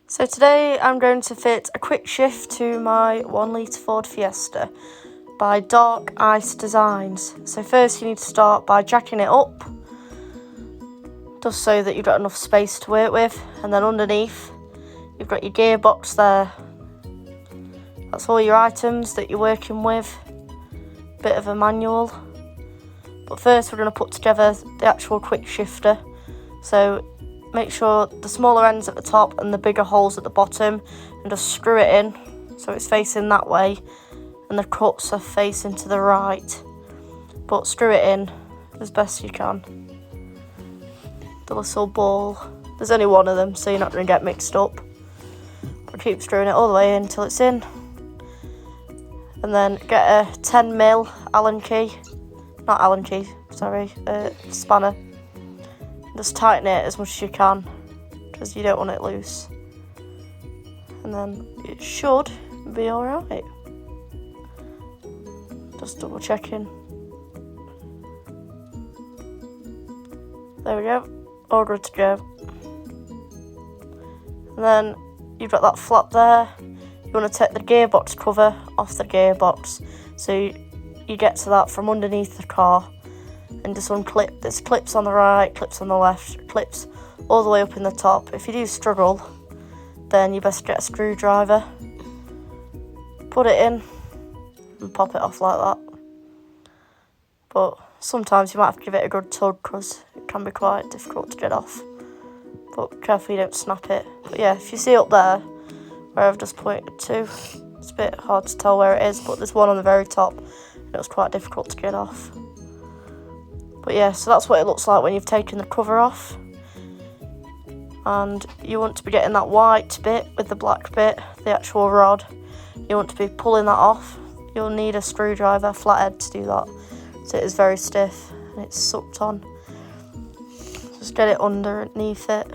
So today I'm going to fit a quick shift to my 1 litre Ford Fiesta by Dark Ice Designs. So first you need to start by jacking it up, just so that you've got enough space to work with, and then underneath you've got your gearbox there. That's all your items that you're working with, bit of a manual. But first we're going to put together the actual quick shifter. So make sure the smaller end's at the top and the bigger holes at the bottom, and just screw it in so it's facing that way and the cuts are facing to the right. But screw it in as best you can. The little ball, there's only one of them, so you're not going to get mixed up. But keep screwing it all the way in until it's in. And then get a 10mm spanner. Just tighten it as much as you can, because you don't want it loose. And then it should be alright. Just double checking. There we go, all good to go. And then you've got that flap there. You want to take the gearbox cover off the gearbox, so you get to that from underneath the car. And just unclip. There's clips on the right, clips on the left, clips all the way up in the top. If you do struggle, then you best get a screwdriver, put it in and pop it off like that. But sometimes you might have to give it a good tug, because it can be quite difficult to get off. But careful you don't snap it. But yeah, if you see up there where I've just pointed to, it's a bit hard to tell where it is, but there's one on the very top and it was quite difficult to get off. But yeah, so that's what it looks like when you've taken the cover off. And you want to be getting that white bit with the black bit, the actual rod. You want to be pulling that off. You'll need a screwdriver, flathead, to do that. So it is very stiff and it's sucked on. Just get it underneath it.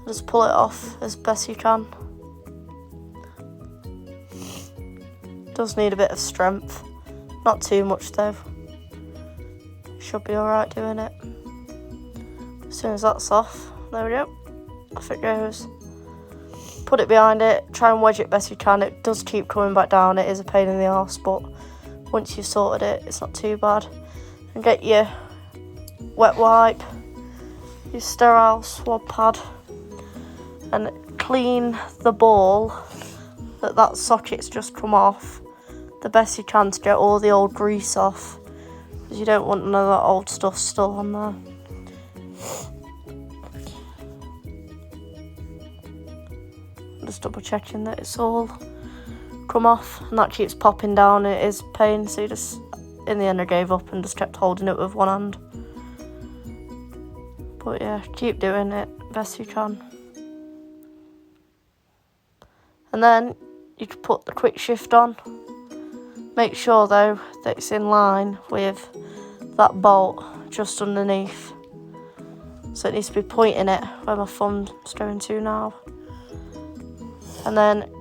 Just pull it off as best you can. Does need a bit of strength. Not too much though. Should be alright doing it. As soon as that's off, there we go, off it goes. Put it behind it, try and wedge it best you can. It does keep coming back down, it is a pain in the arse, but once you've sorted it, it's not too bad. And get your wet wipe, your sterile swab pad, and clean the ball that socket's just come off the best you can to get all the old grease off, because you don't want none of that old stuff still on there. Just double checking that it's all come off, and that keeps popping down. It is pain, so you just, in the end I gave up and just kept holding it with one hand. But yeah, keep doing it best you can. And then you can put the quick shift on. Make sure though that it's in line with that bolt just underneath. So it needs to be pointing it where my thumb's going to now. And then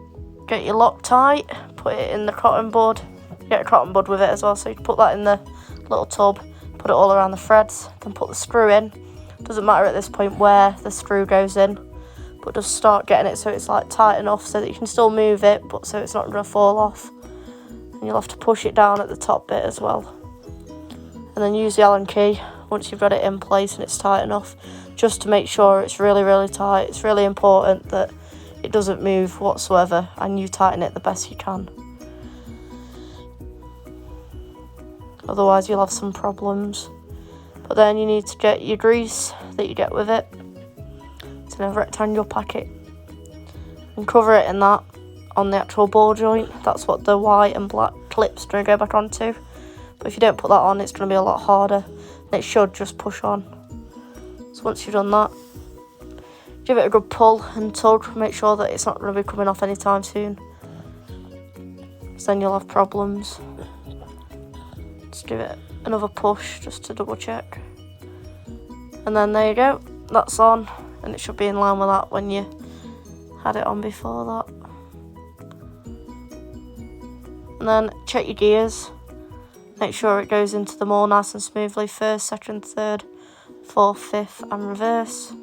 get your Loctite, put it in the cotton bud. Get a cotton bud with it as well, so you can put that in the little tub, put it all around the threads, then put the screw in. Doesn't matter at this point where the screw goes in, but just start getting it so it's like tight enough so that you can still move it, but so it's not going to fall off. And you'll have to push it down at the top bit as well. And then use the Allen key once you've got it in place and it's tight enough, just to make sure it's really, really tight. It's really important that it doesn't move whatsoever and you tighten it the best you can. Otherwise you'll have some problems. But then you need to get your grease that you get with it. It's in a rectangular packet. And cover it in that on the actual ball joint. That's what the white and black clips are going to go back onto. But if you don't put that on, it's going to be a lot harder. And it should just push on. So once you've done that, give it a good pull and tug. Make sure that it's not going to be coming off anytime soon, because then you'll have problems. Just give it another push just to double check. And then there you go. That's on. And it should be in line with that when you had it on before that. And then check your gears. Make sure it goes into them all nice and smoothly. First, second, third, fourth, fifth and reverse.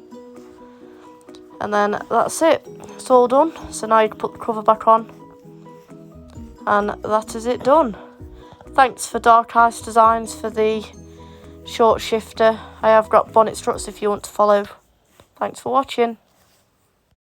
And then that's it. that's all done. So now you can put the cover back on. And that is it done. Thanks for Dark Ice Designs for the short shifter. I have got bonnet struts if you want to follow. Thanks for watching.